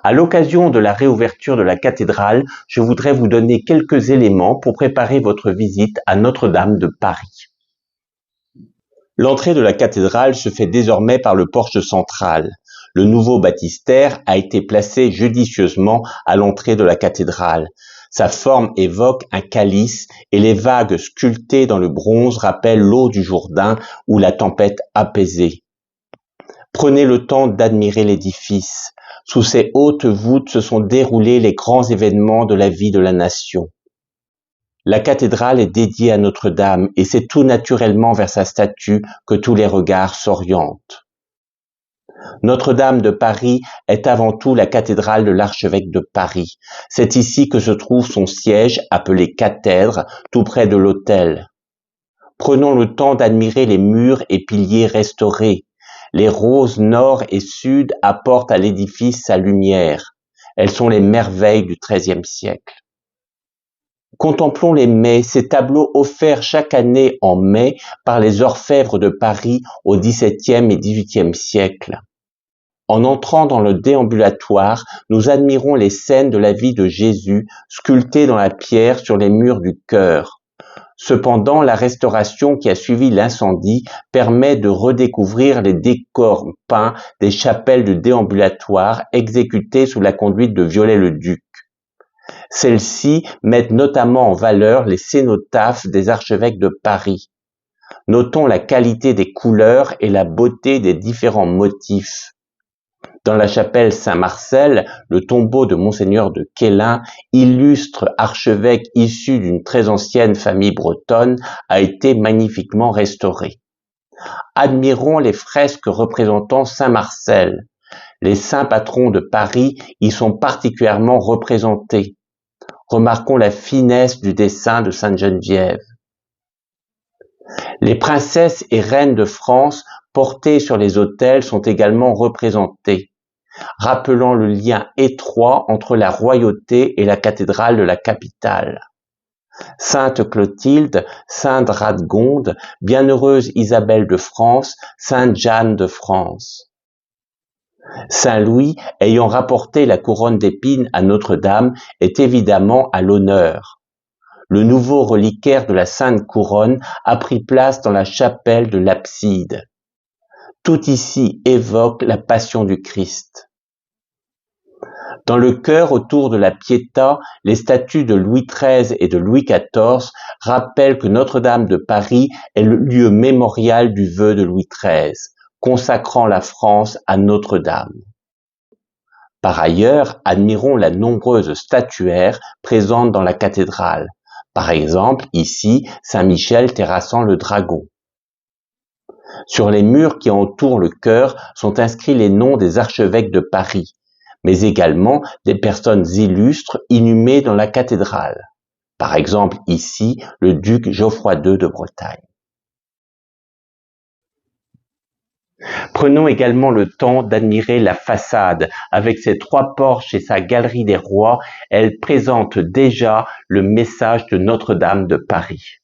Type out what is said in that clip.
À l'occasion de la réouverture de la cathédrale, je voudrais vous donner quelques éléments pour préparer votre visite à Notre-Dame de Paris. L'entrée de la cathédrale se fait désormais par le porche central. Le nouveau baptistère a été placé judicieusement à l'entrée de la cathédrale. Sa forme évoque un calice et les vagues sculptées dans le bronze rappellent l'eau du Jourdain ou la tempête apaisée. Prenez le temps d'admirer l'édifice. Sous ses hautes voûtes se sont déroulés les grands événements de la vie de la nation. La cathédrale est dédiée à Notre-Dame et c'est tout naturellement vers sa statue que tous les regards s'orientent. Notre-Dame de Paris est avant tout la cathédrale de l'archevêque de Paris. C'est ici que se trouve son siège, appelé cathèdre, tout près de l'autel. Prenons le temps d'admirer les murs et piliers restaurés. Les roses nord et sud apportent à l'édifice sa lumière. Elles sont les merveilles du XIIIe siècle. Contemplons les mets, ces tableaux offerts chaque année en mai par les orfèvres de Paris au XVIIe et XVIIIe siècle. En entrant dans le déambulatoire, nous admirons les scènes de la vie de Jésus sculptées dans la pierre sur les murs du chœur. Cependant, la restauration qui a suivi l'incendie permet de redécouvrir les décors peints des chapelles de déambulatoire exécutées sous la conduite de Viollet-le-Duc. Celles-ci mettent notamment en valeur les cénotaphes des archevêques de Paris. Notons la qualité des couleurs et la beauté des différents motifs. Dans la chapelle Saint-Marcel, le tombeau de Monseigneur de Quélin, illustre archevêque issu d'une très ancienne famille bretonne, a été magnifiquement restauré. Admirons les fresques représentant Saint-Marcel. Les saints patrons de Paris y sont particulièrement représentés. Remarquons la finesse du dessin de Sainte-Geneviève. Les princesses et reines de France portées sur les autels sont également représentées, rappelant le lien étroit entre la royauté et la cathédrale de la capitale. Sainte Clotilde, Sainte Radegonde, Bienheureuse Isabelle de France, Sainte Jeanne de France. Saint Louis, ayant rapporté la couronne d'épines à Notre-Dame, est évidemment à l'honneur. Le nouveau reliquaire de la Sainte Couronne a pris place dans la chapelle de l'abside. Tout ici évoque la passion du Christ. Dans le chœur autour de la Pietà, les statues de Louis XIII et de Louis XIV rappellent que Notre-Dame de Paris est le lieu mémorial du vœu de Louis XIII, consacrant la France à Notre-Dame. Par ailleurs, admirons la nombreuse statuaire présente dans la cathédrale. Par exemple, ici, Saint-Michel terrassant le dragon. Sur les murs qui entourent le chœur sont inscrits les noms des archevêques de Paris, mais également des personnes illustres inhumées dans la cathédrale. Par exemple, ici, le duc Geoffroy II de Bretagne. Prenons également le temps d'admirer la façade. Avec ses 3 porches et sa galerie des rois, elle présente déjà le message de Notre-Dame de Paris.